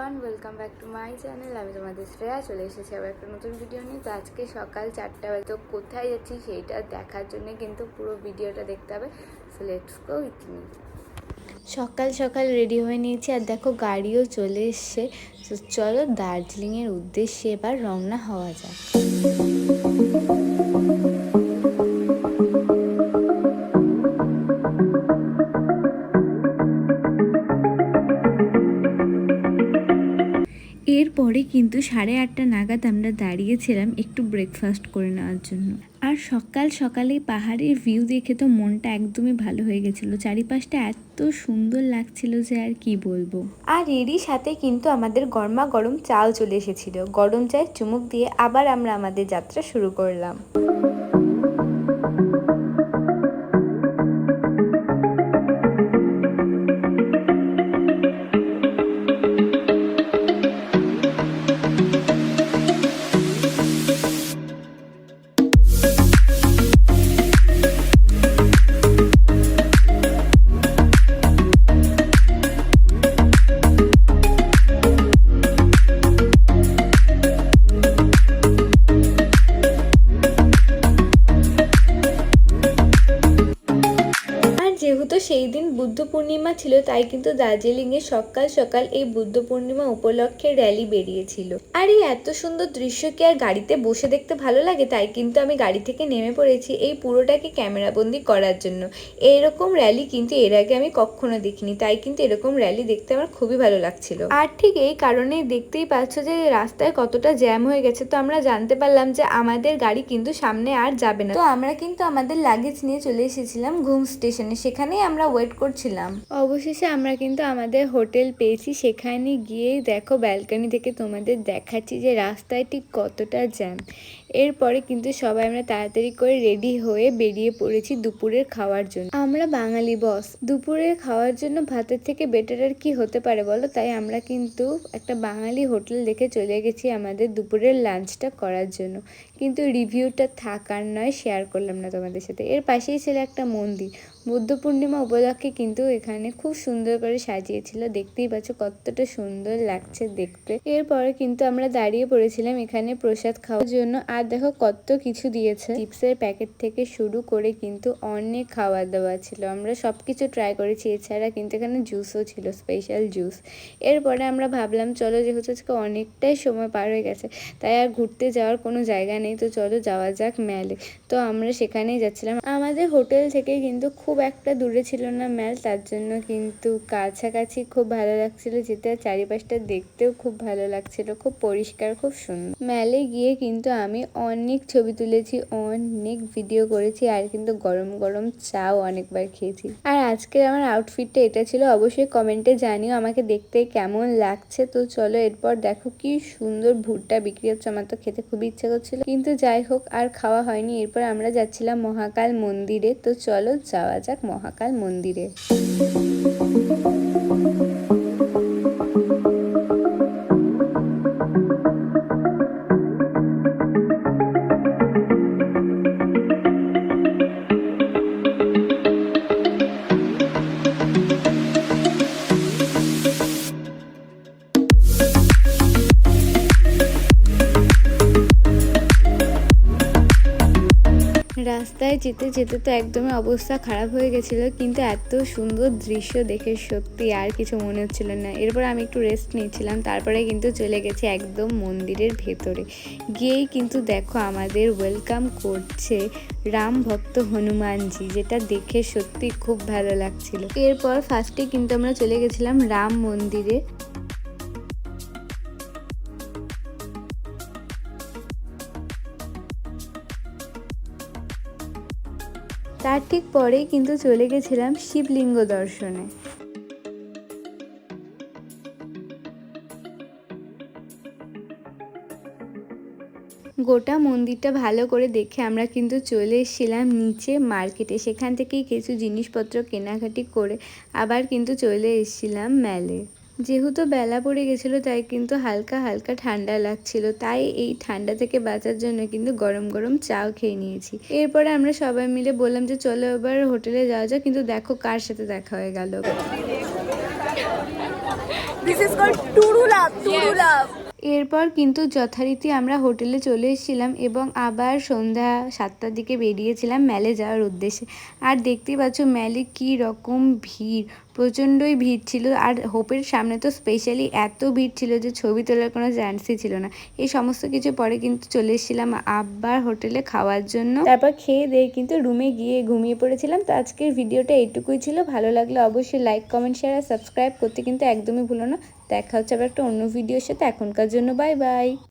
Everyone, welcome back to my channel. আমি তোমাদের শ্রেয়া চলে এসেছি আবার একটা নতুন ভিডিও নিয়ে। তো আজকে সকাল 4টা বাজে, তো কোথায় যাচ্ছি সেইটা দেখার জন্য কিন্তু পুরো ভিডিওটা দেখতে হবে। So let's go with me. সকাল সকাল রেডি হয়ে নিয়েছি আর দেখো গাড়িও চলে এসছে। তো চলো দার্জিলিংয়ের উদ্দেশ্যে এবার রওনা হওয়া যাক। এরপরে কিন্তু 8:30 নাগাদ আমরা দাঁড়িয়েছিলাম একটু ব্রেকফাস্ট করে নেওয়ার জন্য। আর সকাল সকালে পাহাড়ের ভিউ দেখে তো মনটা একদমই ভালো হয়ে গেছিলো। চারিপাশটা এত সুন্দর লাগছিল যে আর কি বলবো। আর এরই সাথে কিন্তু আমাদের গরমা গরম চাও চলে এসেছিল। গরম চায়ে চুমুক দিয়ে আবার আমরা আমাদের যাত্রা শুরু করলাম। যেহেতু সেই দিন বুদ্ধ পূর্ণিমা ছিল, তাই কিন্তু দার্জিলিংয়ে সকাল সকাল এই বুদ্ধ পূর্ণিমা উপলক্ষে র্যালি বেরিয়েছিল। আর এই এত সুন্দর দৃশ্য কি আর গাড়িতে বসে দেখতে ভালো লাগে? তাই কিন্তু আমি গাড়ি থেকে নেমে পড়েছি এই পুরোটাকে ক্যামেরাবন্দি করার জন্য। এইরকম র্যালি কিন্তু এর আগে আমি কখনো দেখিনি, তাই কিন্তু এরকম র্যালি দেখতে আমার খুবই ভালো লাগছিল। আর ঠিক এই কারণেই দেখতেই পাচ্ছ যে রাস্তায় কতটা জ্যাম হয়ে গেছে। তো আমরা জানতে পারলাম যে আমাদের গাড়ি কিন্তু সামনে আর যাবে না। তো আমরা কিন্তু আমাদের লাগেজ নিয়ে চলে এসেছিলাম ঘুম স্টেশনে, সেখানেই আমরা ওয়েট করছিলাম। অবশেষে আমরা কিন্তু আমাদের হোটেল পেয়েছি। সেখানে গিয়েই দেখো ব্যালকনি থেকে তোমাদের দেখাচ্ছি যে রাস্তায় ঠিক কতটা জ্যাম। এরপরে কিন্তু সবাই আমরা তাড়াতাড়ি করে রেডি হয়ে বেরিয়ে পড়েছি দুপুরের খাওয়ার জন্য। আমরা বাঙালি বস, দুপুরের খাওয়ার জন্য ভাতের থেকে বেটার আর কি হতে পারে বলো? তাই আমরা কিন্তু একটা বাঙালি হোটেল দেখে চলে গেছি আমাদের দুপুরের লাঞ্চটা করার জন্য। কিন্তু রিভিউটা থাকার নয়, শেয়ার করলাম না তোমাদের সাথে। এর পাশেই ছিল একটা মন্দির। বুদ্ধ পূর্ণিমা উপলক্ষে কিন্তু এখানে খুব সুন্দর করে সাজিয়েছিল, দেখতেই পাচ্ছ কতটা সুন্দর লাগছে দেখতে। এরপরে কিন্তু আমরা দাঁড়িয়ে পড়েছিলাম এখানে প্রসাদ খাওয়ার জন্য। আর দেখো কত কিছু দিয়েছে, চিপসের প্যাকেট থেকে শুরু করে কিন্তু অনেক খাওয়া দাওয়া ছিল। আমরা সবকিছু ট্রাই করেছি। এছাড়া কিন্তু এখানে জুসও ছিল, স্পেশাল জুস। এরপরে আমরা ভাবলাম চলো, যেহেতু আজকে অনেকটাই সময় পার হয়ে গেছে, তাই আর ঘুরতে যাওয়ার কোনো জায়গা নেই, তো চলো যাওয়া যাক ম্যালে। তো আমরা সেখানেই যাচ্ছিলাম। আমাদের হোটেল থেকে কিন্তু খুব একটা দূরে ছিল না ম্যাল, তার জন্য কিন্তু কাছাকাছি খুব ভালো লাগছিল যেতে। চারিপাশটা দেখতেও খুব ভালো লাগছিল, খুব পরিষ্কার, খুব সুন্দর। ম্যালে গিয়ে কিন্তু আমি অনেক ছবি তুলেছি, অনেক ভিডিও করেছি, আর কিন্তু গরম গরম চাও অনেকবার খেয়েছি। আর আজকে আমার আউটফিটটা এটা ছিল। অবশ্যই কমেন্টে জানিও আমাকে দেখতে কেমন লাগছে। তো চলো এরপর দেখো কি সুন্দর ভুট্টা বিক্রি হচ্ছে। আমার তো খেতে খুবই ইচ্ছা করছিল, কিন্তু যাই হোক আর খাওয়া হয়নি। এরপর আমরা যাচ্ছিলাম মহাকাল মন্দিরে। তো চলো যাওয়া যাক মহাকাল মন্দিরে। রাস্তায় যেতে যেতে তো একদমই অবস্থা খারাপ হয়ে গেছিলো, কিন্তু এত সুন্দর দৃশ্য দেখে সত্যি আর কিছু মনে হচ্ছিল না। এরপর আমি একটু রেস্ট নিয়েছিলাম, তারপরে কিন্তু চলে গেছি একদম মন্দিরের ভেতরে। গিয়েই কিন্তু দেখো আমাদের ওয়েলকাম করছে রাম ভক্ত হনুমানজি, যেটা দেখে সত্যি খুব ভালো লাগছিল। এরপর ফার্স্টে কিন্তু আমরা চলে গেছিলাম রাম মন্দিরে। তার ঠিক পরেই কিন্তু চলে গেছিলাম শিবলিঙ্গ দর্শনে। গোটা মন্দিরটা ভালো করে দেখে আমরা কিন্তু চলে এসেছিলাম নিচে মার্কেটে। সেখান থেকেই কিছু জিনিসপত্র কেনাকাটি করে আবার কিন্তু চলে এসেছিলাম ম্যালে। যেহেতু বেলা পড়ে গেছিলো, তাই কিন্তু হালকা হালকা ঠান্ডা লাগছিল। তাই এই ঠান্ডা থেকে বাঁচার জন্য কিন্তু গরম গরম চাও খেয়ে নিয়েছি। এরপরে আমরা সবাই মিলে বললাম যে চলো এবার হোটেলে যাওয়া যাক। কিন্তু দেখো কার সাথে দেখা হয়ে গেল। This is called Turula. এরপর কিন্তু যথারীতি আমরা হোটেলে চলে এসেছিলাম এবং আবার সন্ধ্যা 7টার দিকে বেরিয়েছিলাম ম্যালে যাওয়ার উদ্দেশ্যে। আর দেখতেই পাচ্ছ ম্যালে কী রকম ভিড়, প্রচণ্ডই ভিড় ছিল। আর হোপের সামনে তো স্পেশালি এত ভিড় ছিল যে ছবি তোলার কোনো চান্সই ছিল না। এই সমস্ত কিছু পরে কিন্তু চলে এসেছিলাম আবার হোটেলে খাওয়ার জন্য। তারপর খেয়ে দিয়ে কিন্তু রুমে গিয়ে ঘুমিয়ে পড়েছিলাম। তো আজকের ভিডিওটা এইটুকুই ছিল। ভালো লাগলে অবশ্যই লাইক, কমেন্ট, শেয়ার আর সাবস্ক্রাইব করতে কিন্তু একদমই ভুলো না। দেখা হচ্ছে আবার একটা অন্য ভিডিওর সাথে। এখনকার জন্য বাই বাই।